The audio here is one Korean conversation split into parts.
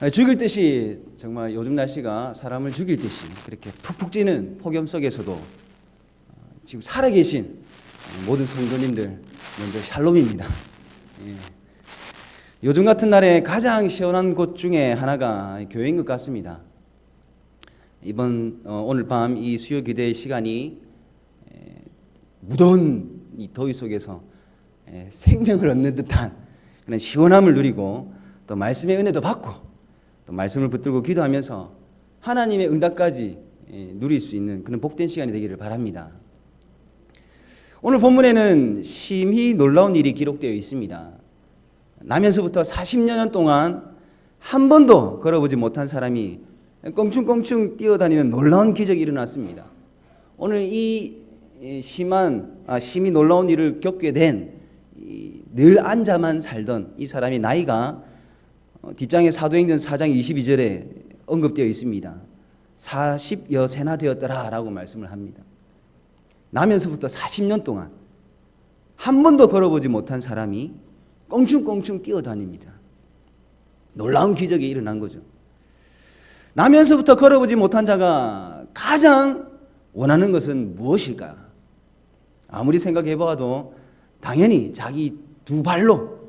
죽일 듯이 정말 요즘 날씨가 사람을 죽일 듯이 그렇게 푹푹 찌는 폭염 속에서도 지금 살아계신 모든 성도님들 먼저 샬롬입니다. 예. 요즘 같은 날에 가장 시원한 곳 중에 하나가 교회인 것 같습니다. 오늘 밤 이 수요 기도의 시간이 무더운 이 더위 속에서 생명을 얻는 듯한 그런 시원함을 누리고 또 말씀의 은혜도 받고 또 말씀을 붙들고 기도하면서 하나님의 응답까지 누릴 수 있는 그런 복된 시간이 되기를 바랍니다. 오늘 본문에는 심히 놀라운 일이 기록되어 있습니다. 나면서부터 40년 동안 한 번도 걸어보지 못한 사람이 껑충껑충 뛰어다니는 놀라운 기적이 일어났습니다. 오늘 이 심히 놀라운 일을 겪게 된 늘 앉아만 살던 이 사람의 나이가 뒷장에 사도행전 4장 22절에 언급되어 있습니다. 40여 세나 되었더라 라고 말씀을 합니다. 나면서부터 40년 동안 한 번도 걸어보지 못한 사람이 껑충껑충 뛰어다닙니다. 놀라운 기적이 일어난 거죠. 나면서부터 걸어보지 못한 자가 가장 원하는 것은 무엇일까? 아무리 생각해 봐도 당연히 자기 두 발로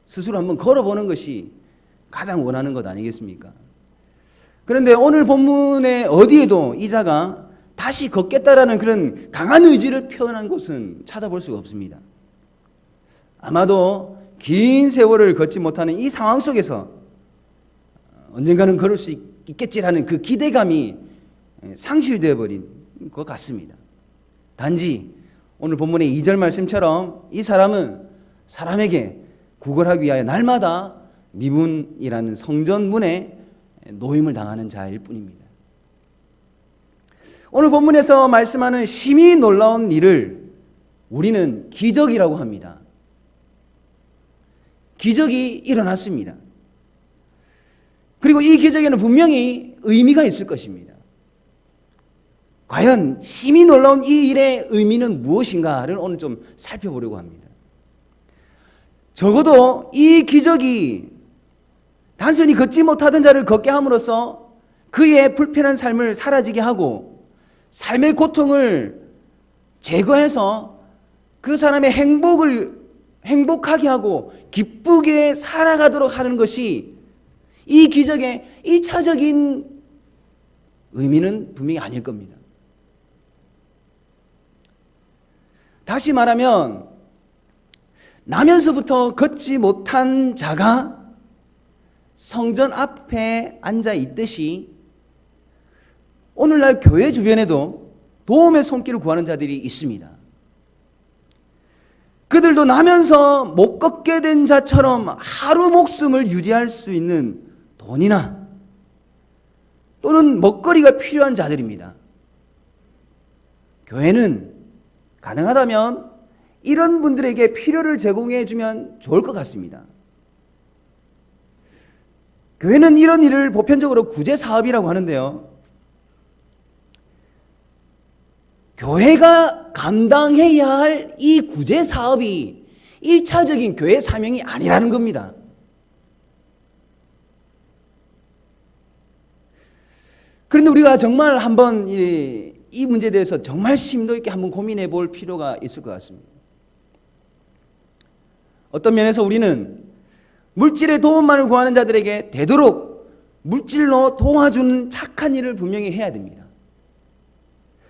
스스로 한번 걸어보는 것이 가장 원하는 것 아니겠습니까? 그런데 오늘 본문의 어디에도 이 자가 다시 걷겠다라는 그런 강한 의지를 표현한 곳은 찾아볼 수가 없습니다. 아마도 긴 세월을 걷지 못하는 이 상황 속에서 언젠가는 걸을 수 있겠지라는 그 기대감이 상실되어 버린 것 같습니다. 단지 오늘 본문의 2절 말씀처럼 이 사람은 사람에게 구걸하기 위하여 날마다 미문이라는 성전문에 노임을 당하는 자일 뿐입니다. 오늘 본문에서 말씀하는 심히 놀라운 일을 우리는 기적이라고 합니다. 기적이 일어났습니다. 그리고 이 기적에는 분명히 의미가 있을 것입니다. 과연 심히 놀라운 이 일의 의미는 무엇인가를 오늘 좀 살펴보려고 합니다. 적어도 이 기적이 단순히 걷지 못하던 자를 걷게 함으로써 그의 불편한 삶을 사라지게 하고 삶의 고통을 제거해서 그 사람의 행복하게 하고 기쁘게 살아가도록 하는 것이 이 기적의 1차적인 의미는 분명히 아닐 겁니다. 다시 말하면 나면서부터 걷지 못한 자가 성전 앞에 앉아 있듯이 오늘날 교회 주변에도 도움의 손길을 구하는 자들이 있습니다. 그들도 나면서 못 걷게 된 자처럼 하루 목숨을 유지할 수 있는 돈이나 또는 먹거리가 필요한 자들입니다. 교회는 가능하다면 이런 분들에게 필요를 제공해 주면 좋을 것 같습니다. 교회는 이런 일을 보편적으로 구제사업이라고 하는데요. 교회가 감당해야 할 이 구제사업이 1차적인 교회 사명이 아니라는 겁니다. 그런데 우리가 정말 한번 이 문제에 대해서 정말 심도 있게 한번 고민해 볼 필요가 있을 것 같습니다. 어떤 면에서 우리는 물질의 도움만을 구하는 자들에게 되도록 물질로 도와주는 착한 일을 분명히 해야 됩니다.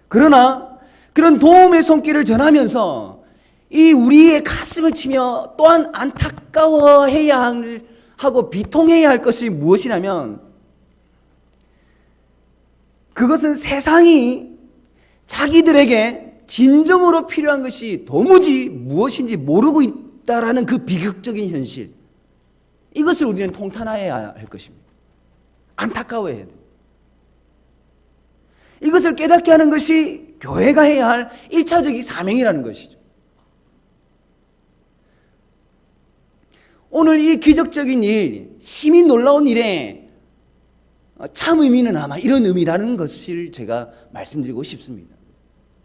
그러나 그런 도움의 손길을 전하면서 이 우리의 가슴을 치며 또한 안타까워해야 하고 비통해야 할 것이 무엇이냐면 그것은 세상이 자기들에게 진정으로 필요한 것이 도무지 무엇인지 모르고 있다라는 그 비극적인 현실, 이것을 우리는 통탄해야 할 것입니다. 안타까워해야 돼요. 이것을 깨닫게 하는 것이 교회가 해야 할 1차적인 사명이라는 것이죠. 오늘 이 기적적인 일, 심히 놀라운 일에 참 의미는 아마 이런 의미라는 것을 제가 말씀드리고 싶습니다.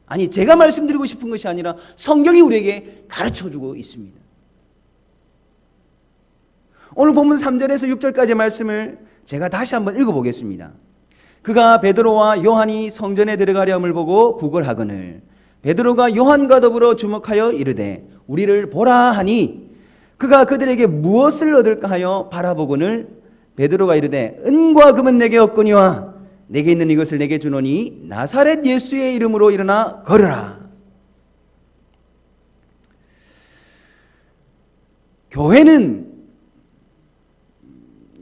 아니, 제가 말씀드리고 싶은 것이 아니라 성경이 우리에게 가르쳐주고 있습니다. 오늘 본문 3절에서 6절까지 말씀을 제가 다시 한번 읽어보겠습니다. 그가 베드로와 요한이 성전에 들어가려함을 보고 구걸하거늘 베드로가 요한과 더불어 주목하여 이르되 우리를 보라 하니 그가 그들에게 무엇을 얻을까 하여 바라보거늘 베드로가 이르되 은과 금은 내게 없거니와 내게 있는 이것을 내게 주노니 나사렛 예수의 이름으로 일어나 걸으라.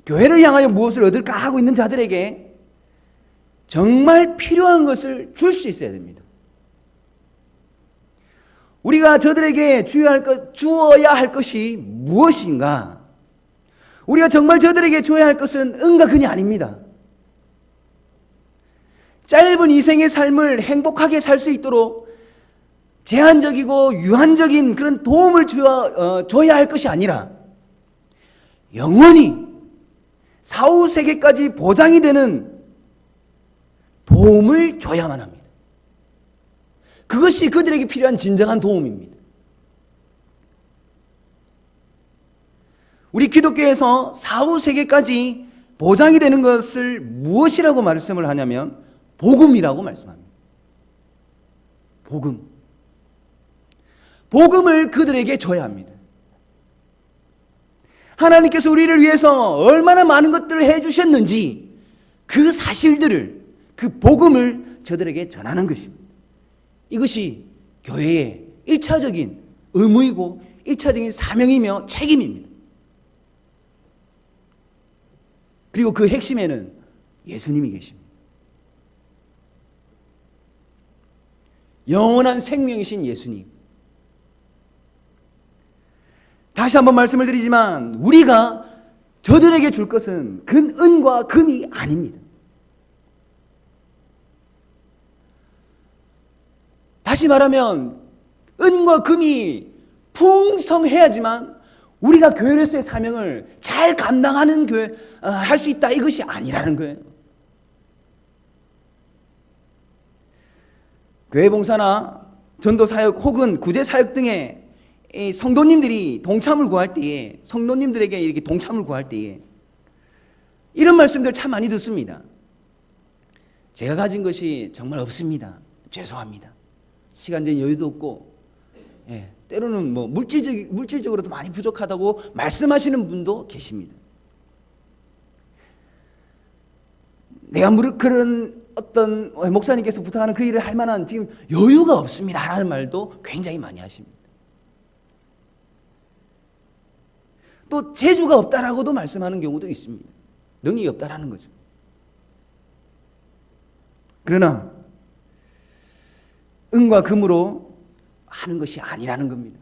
교회를 향하여 무엇을 얻을까 하고 있는 자들에게 정말 필요한 것을 줄 수 있어야 됩니다. 우리가 저들에게 주어야 할 것이 무엇인가? 우리가 정말 저들에게 줘야 할 것은 은과 금이 아닙니다. 짧은 이생의 삶을 행복하게 살 수 있도록 제한적이고 유한적인 그런 도움을 줘야 할 것이 아니라 영원히 사후 세계까지 보장이 되는 도움을 줘야만 합니다. 그것이 그들에게 필요한 진정한 도움입니다. 우리 기독교에서 사후 세계까지 보장이 되는 것을 무엇이라고 말씀을 하냐면 복음이라고 말씀합니다. 복음을 그들에게 줘야 합니다. 하나님께서 우리를 위해서 얼마나 많은 것들을 해주셨는지 그 사실들을, 그 복음을 저들에게 전하는 것입니다. 이것이 교회의 1차적인 의무이고 1차적인 사명이며 책임입니다. 그리고 그 핵심에는 예수님이 계십니다. 영원한 생명이신 예수님. 다시 한번 말씀을 드리지만 우리가 저들에게 줄 것은 은과 금이 아닙니다. 다시 말하면 은과 금이 풍성해야지만 우리가 교회로서의 사명을 잘 감당하는 할 수 있다, 이것이 아니라는 거예요. 교회 봉사나 전도 사역 혹은 구제 사역 등의 성도님들이 동참을 구할 때에, 성도님들에게 이렇게 동참을 구할 때에 이런 말씀들 참 많이 듣습니다. 제가 가진 것이 정말 없습니다. 죄송합니다. 시간적인 여유도 없고, 때로는 뭐 물질적으로도 많이 부족하다고 말씀하시는 분도 계십니다. 내가 그런 어떤 목사님께서 부탁하는 그 일을 할 만한 지금 여유가 없습니다 라는 말도 굉장히 많이 하십니다. 또 재주가 없다라고도 말씀하는 경우도 있습니다. 능력이 없다라는 거죠. 그러나 은과 금으로 하는 것이 아니라는 겁니다.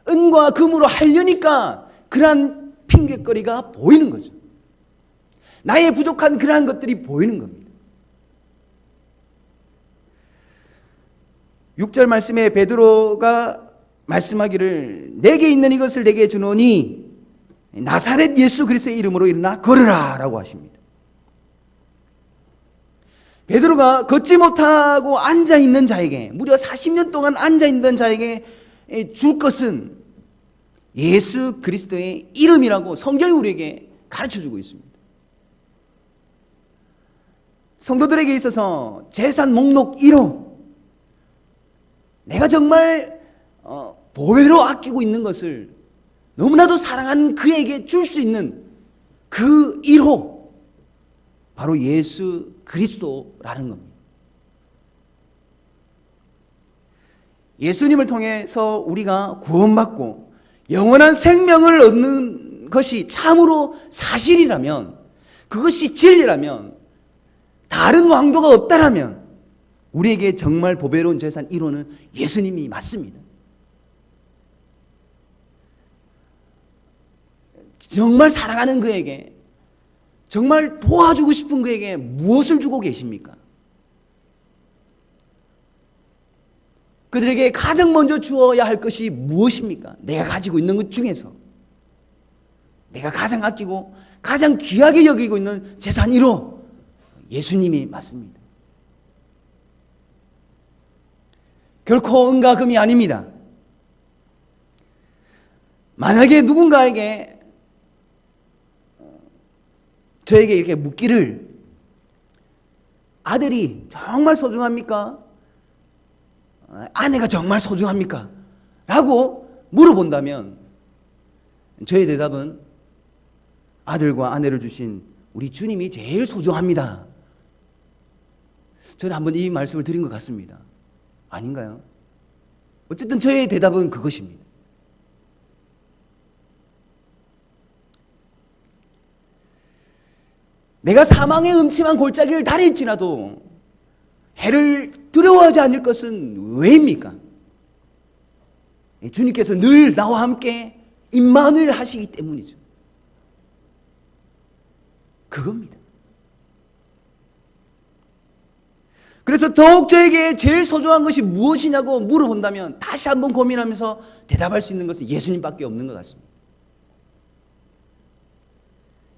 은과 금으로 하려니까 그러한 핑계거리가 보이는 거죠. 나의 부족한 그러한 것들이 보이는 겁니다. 6절 말씀에 베드로가 말씀하기를 내게 있는 이것을 내게 주노니 나사렛 예수 그리스도의 이름으로 일어나 걸으라 라고 하십니다. 베드로가 걷지 못하고 앉아있는 자에게, 무려 40년 동안 앉아있는 자에게 줄 것은 예수 그리스도의 이름이라고 성경이 우리에게 가르쳐주고 있습니다. 성도들에게 있어서 재산 목록 1호, 내가 정말 보배로 아끼고 있는 것을 너무나도 사랑하는 그에게 줄 수 있는 그 1호, 바로 예수 그리스도라는 겁니다. 예수님을 통해서 우리가 구원받고 영원한 생명을 얻는 것이 참으로 사실이라면, 그것이 진리라면, 다른 왕도가 없다라면 우리에게 정말 보배로운 재산 1호는 예수님이 맞습니다. 정말 사랑하는 그에게, 정말 도와주고 싶은 그에게 무엇을 주고 계십니까? 그들에게 가장 먼저 주어야 할 것이 무엇입니까? 내가 가지고 있는 것 중에서 내가 가장 아끼고 가장 귀하게 여기고 있는 재산 1호, 예수님이 맞습니다. 결코 은과 금이 아닙니다. 만약에 누군가에게 저에게 이렇게 묻기를 아들이 정말 소중합니까? 아내가 정말 소중합니까? 라고 물어본다면 저의 대답은 아들과 아내를 주신 우리 주님이 제일 소중합니다. 저는 한번 이 말씀을 드린 것 같습니다. 아닌가요? 어쨌든 저의 대답은 그것입니다. 내가 사망의 음침한 골짜기를 다닐지라도 해를 두려워하지 않을 것은 왜입니까? 주님께서 늘 나와 함께 임마누엘 하시기 때문이죠. 그겁니다. 그래서 더욱 저에게 제일 소중한 것이 무엇이냐고 물어본다면 다시 한번 고민하면서 대답할 수 있는 것은 예수님밖에 없는 것 같습니다.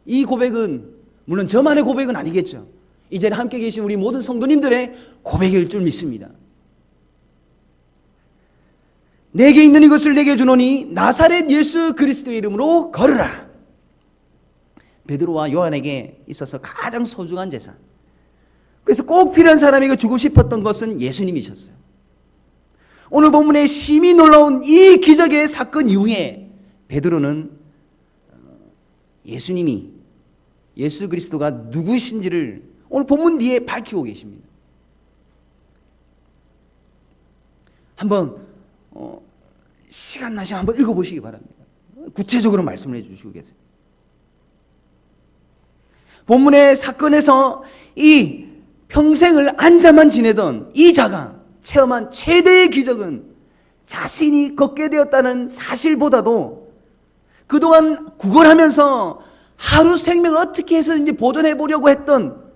이 고백은 물론 저만의 고백은 아니겠죠. 이 자리에 함께 계신 우리 모든 성도님들의 고백일 줄 믿습니다. 내게 있는 이것을 내게 주노니 나사렛 예수 그리스도의 이름으로 걸으라. 베드로와 요한에게 있어서 가장 소중한 재산. 그래서 꼭 필요한 사람에게 주고 싶었던 것은 예수님이셨어요. 오늘 본문에 심히 놀라운 이 기적의 사건 이후에 베드로는 예수님이 예수 그리스도가 누구신지를 오늘 본문 뒤에 밝히고 계십니다. 한번 시간 나시면 한번 읽어보시기 바랍니다. 구체적으로 말씀을 해주시고 계세요. 본문의 사건에서 이 평생을 앉아만 지내던 이 자가 체험한 최대의 기적은 자신이 걷게 되었다는 사실보다도 그동안 구걸하면서 하루 생명을 어떻게 해서든지 보존해 보려고 했던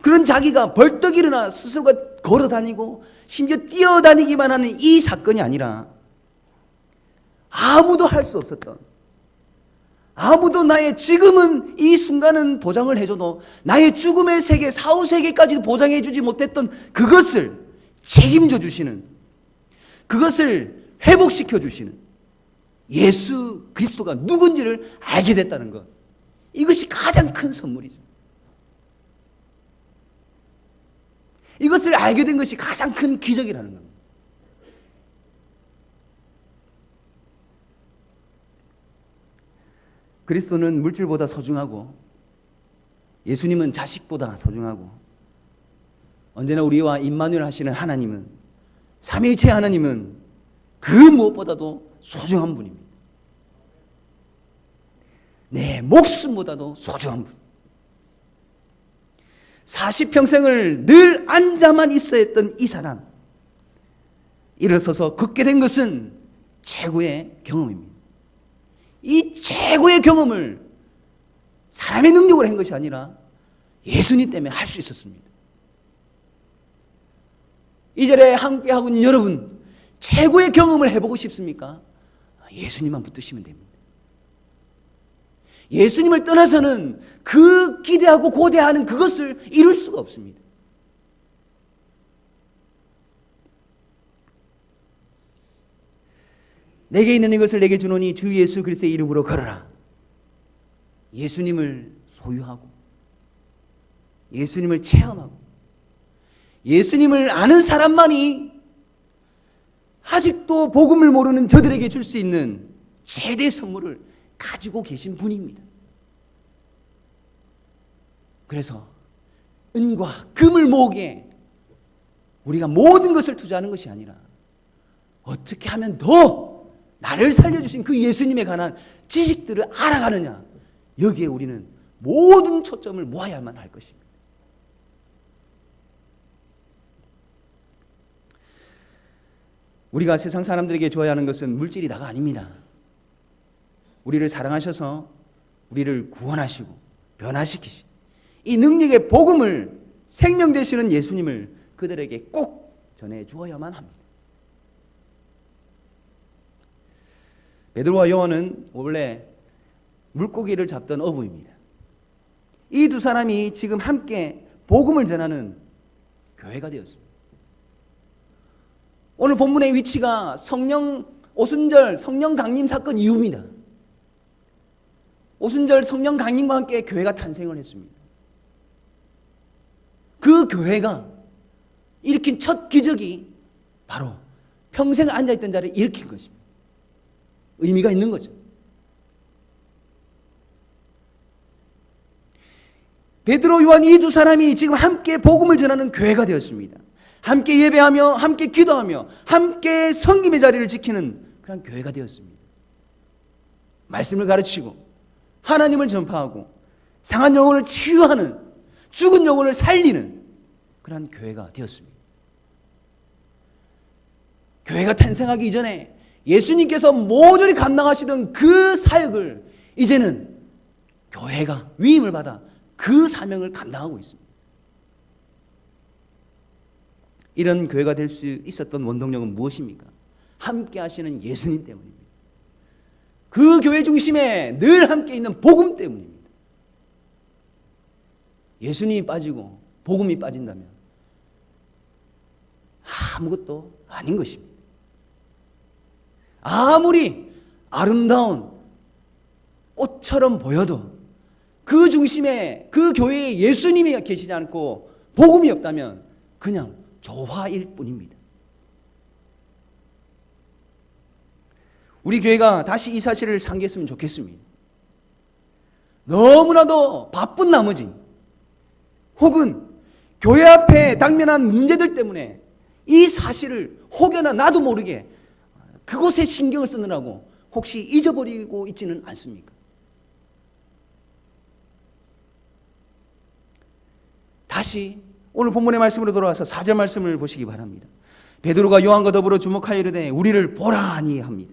그런 자기가 벌떡 일어나 스스로가 걸어 다니고 심지어 뛰어다니기만 하는 이 사건이 아니라 아무도 할 수 없었던, 아무도 나의 지금은 이 순간은 보장을 해줘도 나의 죽음의 세계, 사후 세계까지도 보장해 주지 못했던 그것을 책임져 주시는, 그것을 회복시켜 주시는 예수 그리스도가 누군지를 알게 됐다는 것, 이것이 가장 큰 선물이죠. 이것을 알게 된 것이 가장 큰 기적이라는 겁니다. 그리스도는 물질보다 소중하고 예수님은 자식보다 소중하고 언제나 우리와 임마누엘 하시는 하나님은, 삼위일체 하나님은 그 무엇보다도 소중한 분입니다. 내 목숨보다도 소중한 분. 40평생을 늘 앉아만 있어야 했던 이 사람, 일어서서 걷게 된 것은 최고의 경험입니다. 이 최고의 경험을 사람의 능력으로 한 것이 아니라 예수님 때문에 할 수 있었습니다. 이 자리에 함께하고 있는 여러분, 최고의 경험을 해보고 싶습니까? 예수님만 붙드시면 됩니다. 예수님을 떠나서는 그 기대하고 고대하는 그것을 이룰 수가 없습니다. 내게 있는 이것을 내게 주노니 주 예수 그리스도의 이름으로 걸어라. 예수님을 소유하고 예수님을 체험하고 예수님을 아는 사람만이 아직도 복음을 모르는 저들에게 줄 수 있는 최대의 선물을 가지고 계신 분입니다. 그래서 은과 금을 모으기에 우리가 모든 것을 투자하는 것이 아니라 어떻게 하면 더 나를 살려주신 그 예수님에 관한 지식들을 알아가느냐, 여기에 우리는 모든 초점을 모아야만 할 것입니다. 우리가 세상 사람들에게 줘야 하는 것은 물질이 다가 아닙니다. 우리를 사랑하셔서 우리를 구원하시고 변화시키시, 이 능력의 복음을, 생명 되시는 예수님을 그들에게 꼭 전해 주어야만 합니다. 베드로와 요한은 원래 물고기를 잡던 어부입니다. 이 두 사람이 지금 함께 복음을 전하는 교회가 되었습니다. 오늘 본문의 위치가 성령 오순절, 성령 강림 사건 이후입니다. 오순절 성령 강림과 함께 교회가 탄생을 했습니다. 그 교회가 일으킨 첫 기적이 바로 평생 앉아있던 자를 일으킨 것입니다. 의미가 있는 거죠. 베드로, 요한 이 두 사람이 지금 함께 복음을 전하는 교회가 되었습니다. 함께 예배하며 함께 기도하며 함께 섬김의 자리를 지키는 그런 교회가 되었습니다. 말씀을 가르치고 하나님을 전파하고 상한 영혼을 치유하는, 죽은 영혼을 살리는 그런 교회가 되었습니다. 교회가 탄생하기 이전에 예수님께서 모조리 감당하시던 그 사역을 이제는 교회가 위임을 받아 그 사명을 감당하고 있습니다. 이런 교회가 될 수 있었던 원동력은 무엇입니까? 함께 하시는 예수님 때문입니다. 그 교회 중심에 늘 함께 있는 복음 때문입니다. 예수님이 빠지고 복음이 빠진다면 아무것도 아닌 것입니다. 아무리 아름다운 꽃처럼 보여도 그 중심에 그 교회에 예수님이 계시지 않고 복음이 없다면 그냥 조화일 뿐입니다. 우리 교회가 다시 이 사실을 상기했으면 좋겠습니다. 너무나도 바쁜 나머지 혹은 교회 앞에 당면한 문제들 때문에 이 사실을 혹여나 나도 모르게 그곳에 신경을 쓰느라고 혹시 잊어버리고 있지는 않습니까? 다시 오늘 본문의 말씀으로 돌아와서 4절 말씀을 보시기 바랍니다. 베드로가 요한과 더불어 주목하여 이르되 우리를 보라니 합니다.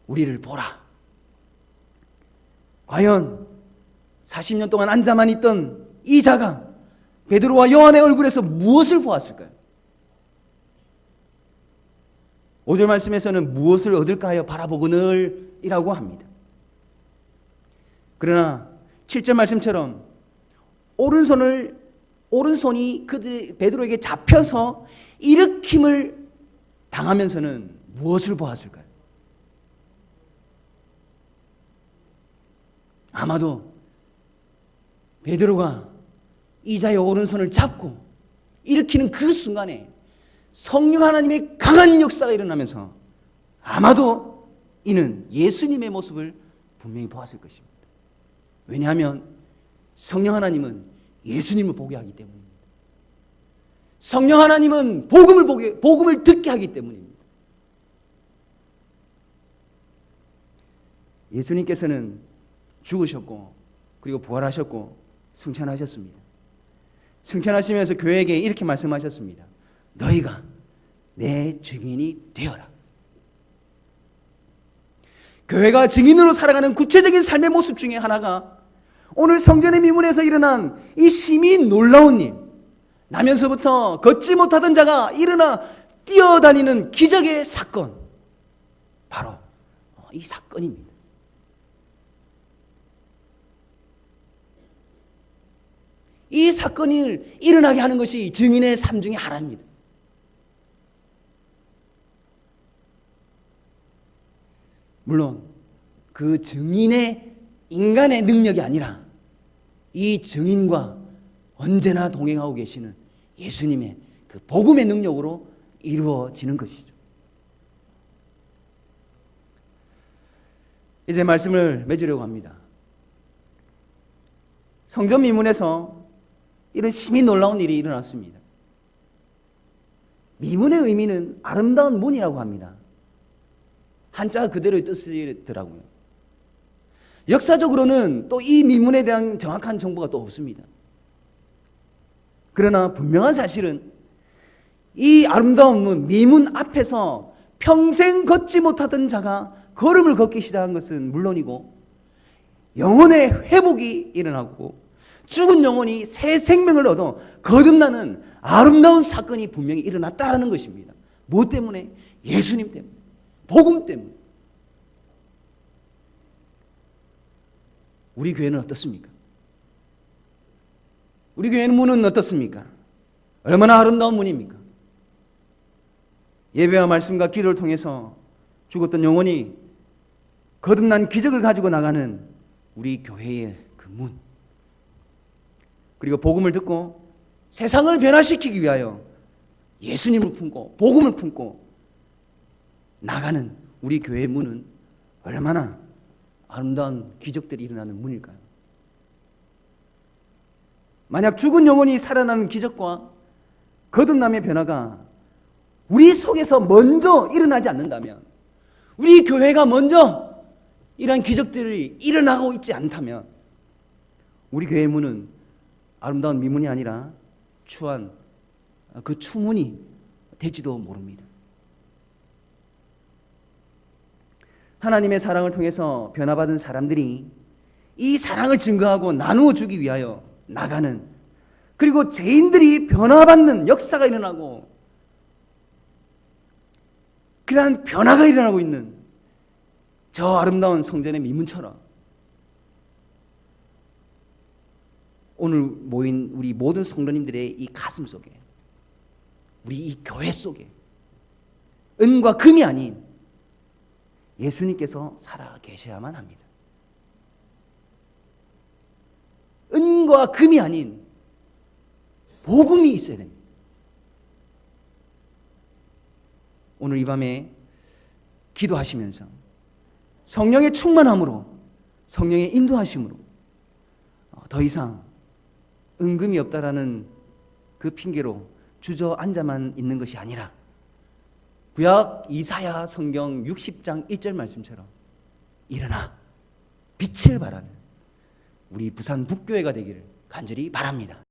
우리를 보라. 과연 40년 동안 앉아만 있던 이 자가 베드로와 요한의 얼굴에서 무엇을 보았을까요? 5절 말씀에서는 무엇을 얻을까 하여 바라보거늘이라고 합니다. 그러나 7절 말씀처럼 오른손이 베드로에게 잡혀서 일으킴을 당하면서는 무엇을 보았을까요? 아마도 베드로가 이자의 오른손을 잡고 일으키는 그 순간에 성령 하나님의 강한 역사가 일어나면서 아마도 이는 예수님의 모습을 분명히 보았을 것입니다. 왜냐하면 성령 하나님은 예수님을 보게 하기 때문입니다. 성령 하나님은 복음을 듣게 하기 때문입니다. 예수님께서는 죽으셨고 그리고 부활하셨고 승천하셨습니다. 승천하시면서 교회에게 이렇게 말씀하셨습니다. 너희가 내 증인이 되어라. 교회가 증인으로 살아가는 구체적인 삶의 모습 중에 하나가 오늘 성전의 미문에서 일어난 이 심히 놀라운 일, 나면서부터 걷지 못하던 자가 일어나 뛰어다니는 기적의 사건, 바로 이 사건입니다. 이 사건을 일어나게 하는 것이 증인의 삶 중에 하나입니다. 물론 그 증인의 인간의 능력이 아니라 이 증인과 언제나 동행하고 계시는 예수님의 그 복음의 능력으로 이루어지는 것이죠. 이제 말씀을 맺으려고 합니다. 성전 미문에서 이런 심히 놀라운 일이 일어났습니다. 미문의 의미는 아름다운 문이라고 합니다. 한자 그대로의 뜻이더라고요. 역사적으로는 또 이 미문에 대한 정확한 정보가 또 없습니다. 그러나 분명한 사실은 이 아름다운 문, 미문 앞에서 평생 걷지 못하던 자가 걸음을 걷기 시작한 것은 물론이고 영혼의 회복이 일어나고 죽은 영혼이 새 생명을 얻어 거듭나는 아름다운 사건이 분명히 일어났다는 것입니다. 뭐 때문에? 예수님 때문에, 복음 때문에. 우리 교회는 어떻습니까? 우리 교회는 문은 어떻습니까? 얼마나 아름다운 문입니까? 예배와 말씀과 기도를 통해서 죽었던 영혼이 거듭난 기적을 가지고 나가는 우리 교회의 그 문, 그리고 복음을 듣고 세상을 변화시키기 위하여 예수님을 품고 복음을 품고 나가는 우리 교회의 문은 얼마나 아름다운 기적들이 일어나는 문일까요? 만약 죽은 영혼이 살아나는 기적과 거듭남의 변화가 우리 속에서 먼저 일어나지 않는다면, 우리 교회가 먼저 이러한 기적들이 일어나고 있지 않다면 우리 교회의 문은 아름다운 미문이 아니라 추한 그 추문이 될지도 모릅니다. 하나님의 사랑을 통해서 변화받은 사람들이 이 사랑을 증거하고 나누어 주기 위하여 나가는, 그리고 죄인들이 변화받는 역사가 일어나고 그러한 변화가 일어나고 있는 저 아름다운 성전의 미문처럼 오늘 모인 우리 모든 성도님들의 이 가슴 속에, 우리 이 교회 속에 은과 금이 아닌 예수님께서 살아 계셔야만 합니다. 은과 금이 아닌 복음이 있어야 됩니다. 오늘 이 밤에 기도하시면서 성령의 충만함으로, 성령의 인도하심으로 더 이상 은금이 없다라는 그 핑계로 주저앉아만 있는 것이 아니라 구약 이사야 성경 60장 1절 말씀처럼 일어나 빛을 발하는 우리 부산 북교회가 되기를 간절히 바랍니다.